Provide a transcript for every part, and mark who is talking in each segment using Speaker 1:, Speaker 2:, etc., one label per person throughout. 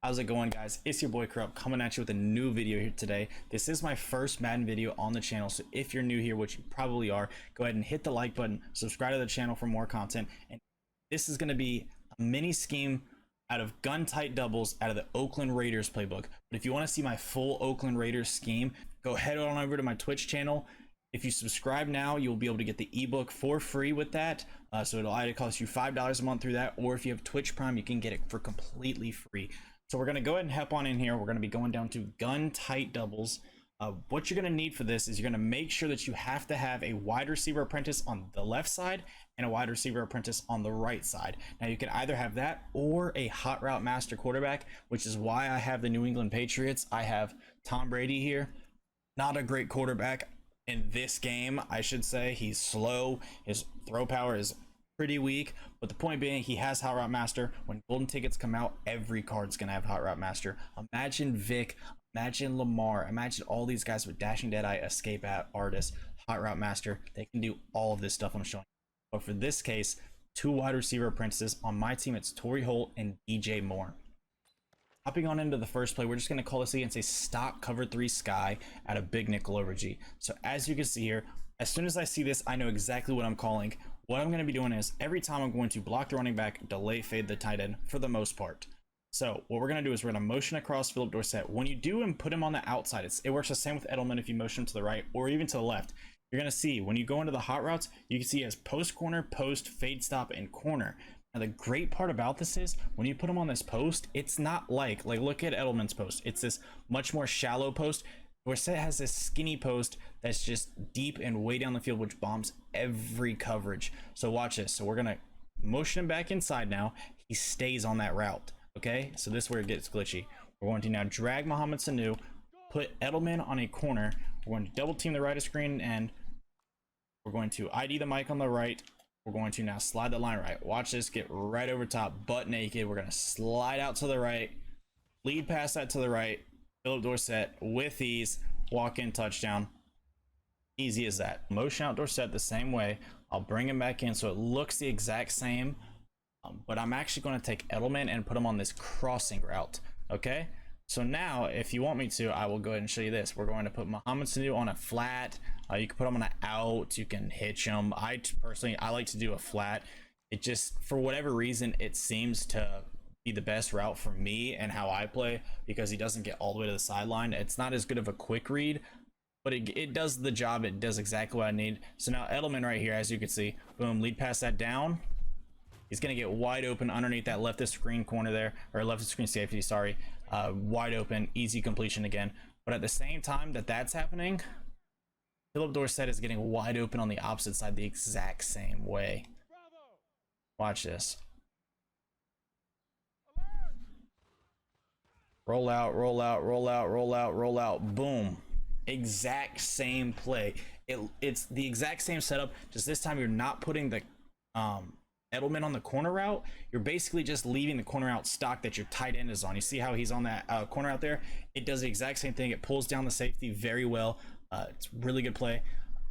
Speaker 1: How's it going, guys? It's your boy Corrupt coming at you with a new video here today. This is my first Madden video on the channel, so if you're new here, which you probably are, go ahead and hit the like button, subscribe to the channel for more content. And this is going to be a mini scheme out of gun tight doubles out of the Oakland Raiders playbook. But if you want to see my full Oakland Raiders scheme, go head on over to my Twitch channel. If you subscribe now, you'll be able to get the ebook for free with that. So it'll either cost you $5 a month through that, or if you have Twitch Prime, you can get it for completely free. So we're going to go ahead and hop on in here. We're going to be going down to gun tight doubles. What you're going to need for this is you're going to make sure that you have to have a wide receiver apprentice on the left side and a wide receiver apprentice on the right side. Now you can either have that or a hot route master quarterback, which is why I have the New England Patriots. I have Tom Brady here. Not a great quarterback in this game, I should say. He's slow. His throw power is pretty weak, but the point being, he has hot route master. When golden tickets come out, every card's gonna have hot route master. Imagine Vic, imagine Lamar, imagine all these guys with dashing deadeye, escape artist, hot route master. They can do all of this stuff I'm showing you. But for this case, two wide receiver apprentices on my team. It's Torrey Holt and DJ Moore. Hopping on into the first play, we're just going to call this against a stock cover 3 sky at a big nickel over G. So as you can see here, as soon as I see this, I know exactly what I'm calling. What I'm going to be doing is every time I'm going to block the running back, delay fade the tight end for the most part. So what we're going to do is we're going to motion across Philip Dorsett. When you do and put him on the outside, it works the same with Edelman if you motion him to the right or even to the left. You're going to see when you go into the hot routes, you can see as post corner, post, fade stop, and corner. Now the great part about this is when you put him on this post, it's not like look at Edelman's post. It's this much more shallow post. Dorsett has this skinny post that's just deep and way down the field, which bombs every coverage. So watch this. So we're gonna motion him back inside now. He stays on that route. Okay, so this is where it gets glitchy. We're going to now drag Mohamed Sanu, put Edelman on a corner. We're going to double team the right of screen, and we're going to ID the mic on the right. We're going to now slide the line right. Watch this, get right over top, butt naked. We're going to slide out to the right, lead pass that to the right. Philip Dorsett with ease, walk in touchdown. Easy as that. Motion out Dorsett the same way. I'll bring him back in so it looks the exact same. But I'm actually going to take Edelman and put him on this crossing route. Okay. So now, if you want me to, I will go ahead and show you this. We're going to put Mohamed Sanu on a flat. You can put him on an out. You can hitch him. I personally like to do a flat. It just, for whatever reason, it seems to be the best route for me and how I play, because he doesn't get all the way to the sideline. It's not as good of a quick read, but it does the job. It does exactly what I need. So now Edelman right here, as you can see, boom, lead pass that down. He's going to get wide open underneath that left of screen corner there, or left of screen safety, sorry. Wide open, easy completion again. But at the same time that's happening, Philip Dorsett is getting wide open on the opposite side the exact same way. Watch this. Roll out, roll out, roll out, roll out, roll out. Boom. Exact same play. It's the exact same setup, just this time you're not putting the Edelman on the corner route. You're basically just leaving the corner out stock that your tight end is on. You see how he's on that corner out there? It does the exact same thing. It pulls down the safety very well. It's really good play.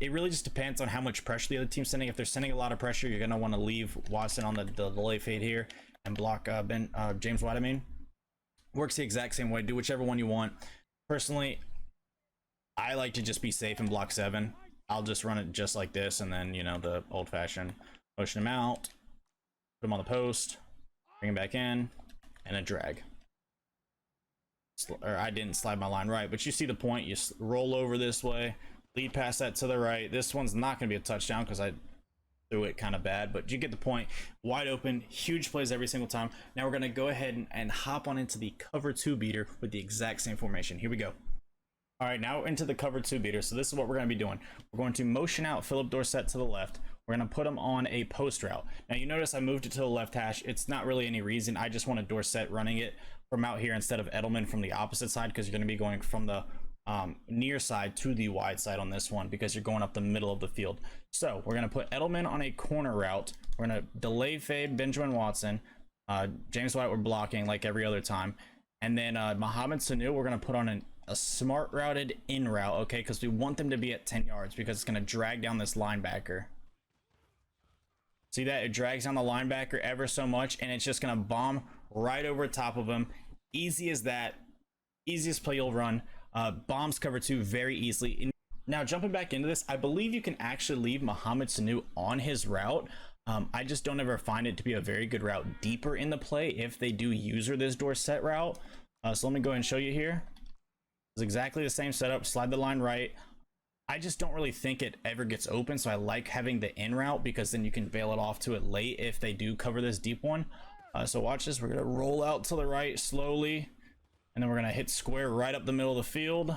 Speaker 1: It really just depends on how much pressure the other team's sending. If they're sending a lot of pressure, you're going to want to leave Watson on the delay fade here and block James White, I mean. Works the exact same way. Do whichever one you want. Personally, I like to just be safe and block 7. I'll just run it just like this, and then, you know, the old-fashioned motion him out, put him on the post, bring him back in, and a drag. Or I didn't slide my line right, but you see the point. You roll over this way, lead pass that to the right. This one's not going to be a touchdown because I threw it kind of bad, but you get the point. Wide open, huge plays every single time. Now we're going to go ahead and hop on into the cover 2 beater with the exact same formation. Here we go. All right, now into the cover 2 beater. So this is what we're going to be doing. We're going to motion out Philip Dorsett to the left. We're going to put him on a post route. Now you notice I moved it to the left hash. It's not really any reason. I just wanted Dorsett running it from out here instead of Edelman from the opposite side, because you're going to be going from the near side to the wide side on this one, because you're going up the middle of the field. So we're going to put Edelman on a corner route. We're going to delay fade Benjamin Watson. James White we're blocking like every other time. And then Mohamed Sanu we're going to put on a smart routed in route, okay, because we want them to be at 10 yards because it's going to drag down this linebacker. See that? It drags down the linebacker ever so much, and it's just going to bomb right over top of him. Easy as that. Easiest play you'll run. Bombs cover 2 very easily. Now jumping back into this, I believe you can actually leave Mohamed Sanu on his route. I just don't ever find it to be a very good route deeper in the play if they do user this Dorsett route. So let me go ahead and show you here. It's exactly the same setup. Slide the line right. I just don't really think it ever gets open, so I like having the in route because then you can bail it off to it late if they do cover this deep one. So watch this. We're going to roll out to the right slowly, and then we're going to hit square right up the middle of the field.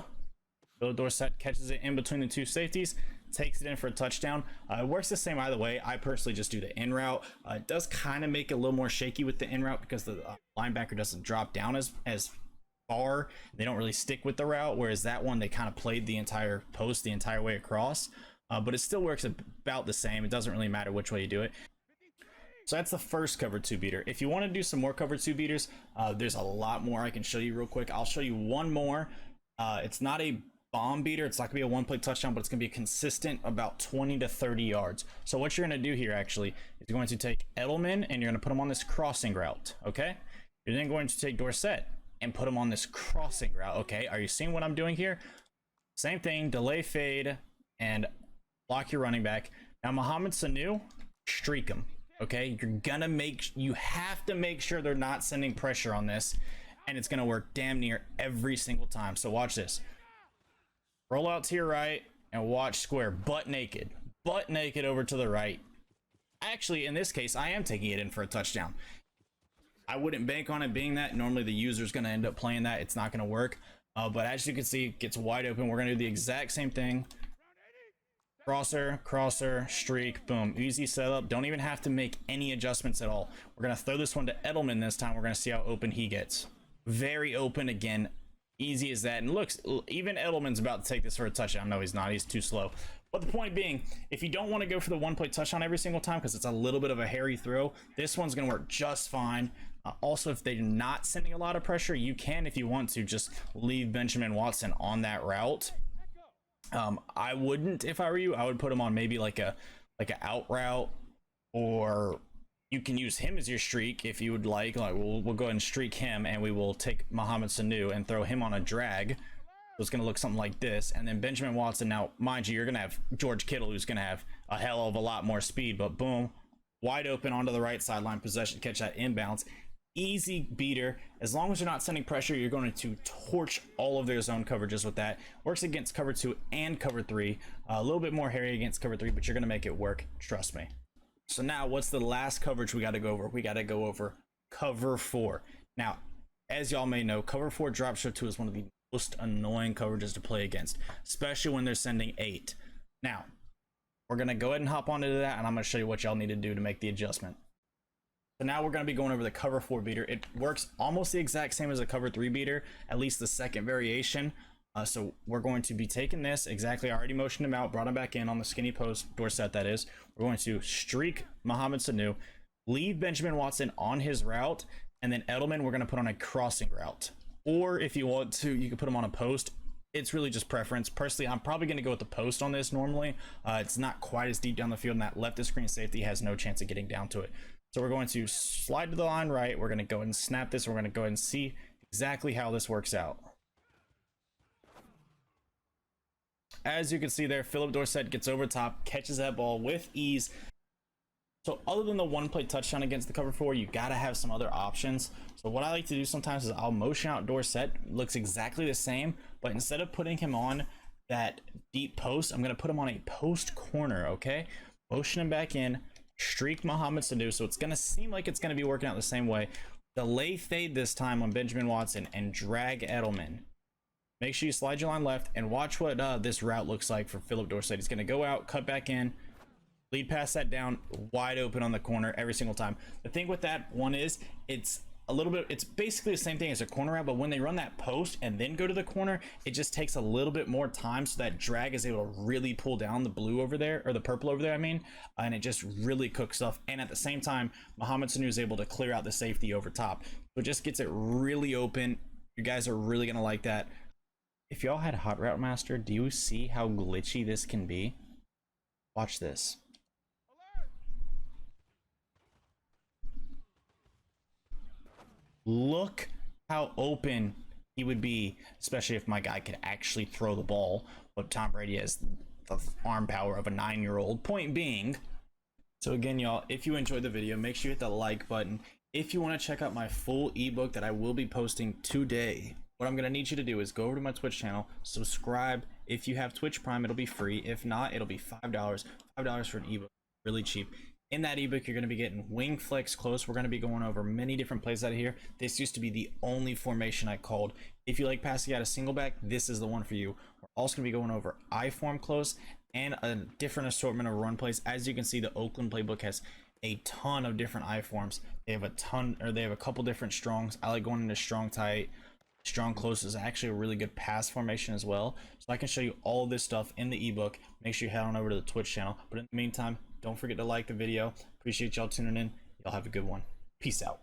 Speaker 1: Philip Dorsett catches it in between the 2 safeties, takes it in for a touchdown. It works the same either way. I personally just do the in route. It does kind of make it a little more shaky with the in route because the linebacker doesn't drop down as far. They don't really stick with the route, whereas that one they kind of played the entire post the entire way across. But it still works about the same. It doesn't really matter which way you do it. So that's the first cover 2 beater. If you want to do some more cover 2 beaters, there's a lot more I can show you real quick. I'll show you one more. It's not a bomb beater. It's not gonna be a one play touchdown, but it's gonna be consistent about 20 to 30 yards. So what you're gonna do here actually is you're going to take Edelman and you're gonna put him on this crossing route. Okay, you're then going to take Dorsett and put him on this crossing route. Okay, are you seeing what I'm doing here? Same thing, delay fade and block your running back. Now Mohamed Sanu, streak him. Okay, you have to make sure they're not sending pressure on this, and it's gonna work damn near every single time. So watch this. Roll out to your right and watch square, butt naked over to the right. Actually, in this case, I am taking it in for a touchdown. I wouldn't bank on it being that. Normally the user's going to end up playing that. It's not going to work. But as you can see, it gets wide open. We're going to do the exact same thing. Crosser, streak, boom. Easy setup. Don't even have to make any adjustments at all. We're going to throw this one to Edelman this time. We're going to see how open he gets. Very open again. Easy as that. And looks, even Edelman's about to take this for a touchdown. No, he's not. He's too slow. But the point being, if you don't want to go for the one play touchdown every single time because it's a little bit of a hairy throw, this one's going to work just fine. Also, if they're not sending a lot of pressure, you can, if you want to, just leave Benjamin Watson on that route. I wouldn't, if I were you. I would put him on maybe like a out route, or you can use him as your streak if you would like. We'll go ahead and streak him, and we will take Mohamed Sanu and throw him on a drag. So it's going to look something like this. And then Benjamin Watson. Now, mind you, you're going to have George Kittle, who's going to have a hell of a lot more speed. But boom, wide open onto the right sideline, possession, catch that inbounds. Easy beater. As long as you're not sending pressure, you're going to torch all of their zone coverages with that. Works against cover 2 and cover 3. A little bit more hairy against cover 3, but you're going to make it work. Trust me. So now what's the last coverage we got to go over? We got to go over cover 4. Now, as y'all may know, cover 4 drop show 2 is one of the most annoying coverages to play against, especially when they're sending 8. Now, we're going to go ahead and hop onto that, and I'm going to show you what y'all need to do to make the adjustment. So now we're going to be going over the cover 4 beater. It works almost the exact same as a cover 3 beater, at least the second variation. So we're going to be taking this exactly. I already motioned him out, brought him back in on the skinny post, Dorsett that is. We're going to streak Mohamed Sanu, leave Benjamin Watson on his route, and then Edelman we're going to put on a crossing route. Or if you want to, you can put him on a post. It's really just preference. Personally, I'm probably going to go with the post on this normally. It's not quite as deep down the field, and that left of screen safety has no chance of getting down to it. So we're going to slide to the line right. We're going to go ahead and snap this. We're going to go ahead and see exactly how this works out. As you can see there, Philip Dorsett gets over top, catches that ball with ease. So other than the one play touchdown against the cover 4, you got to have some other options. So what I like to do sometimes is I'll motion out Dorsett. Looks exactly the same, but instead of putting him on that deep post, I'm going to put him on a post corner, okay? Motion him back in, streak Mohamed Sanu. So it's going to seem like it's going to be working out the same way. Delay fade this time on Benjamin Watson and drag Edelman. Make sure you slide your line left and watch what this route looks like for Philip Dorsett. He's going to go out, cut back in, lead pass that down, wide open on the corner every single time. The thing with that one is it's a little bit, it's basically the same thing as a corner route, but when they run that post and then go to the corner, it just takes a little bit more time, so that drag is able to really pull down the blue over there, or the purple over there, I mean, and it just really cooks stuff. And at the same time, Mohamed Sanu is able to clear out the safety over top. So it just gets it really open. You guys are really going to like that. If y'all had Hot Route Master, do you see how glitchy this can be? Watch this. Look how open he would be, especially if my guy could actually throw the ball. But Tom Brady has the arm power of a 9-year-old. Point being, so again, y'all, if you enjoyed the video, make sure you hit the like button. If you want to check out my full ebook that I will be posting today, what I'm going to need you to do is go over to my Twitch channel, subscribe. If you have Twitch Prime, it'll be free. If not, it'll be $5 for an ebook, really cheap. In that ebook, you're going to be getting wing flex close. We're going to be going over many different plays out of here. This used to be the only formation I called. If you like passing out a single back, this is the one for you. We're also going to be going over I form close and a different assortment of run plays. As you can see, the Oakland playbook has a ton of different I forms. They have a couple different strongs. I like going into strong tight. Strong close is actually a really good pass formation as well. So I can show you all this stuff in the ebook. Make sure you head on over to the Twitch channel. But in the meantime, don't forget to like the video. Appreciate y'all tuning in. Y'all have a good one. Peace out.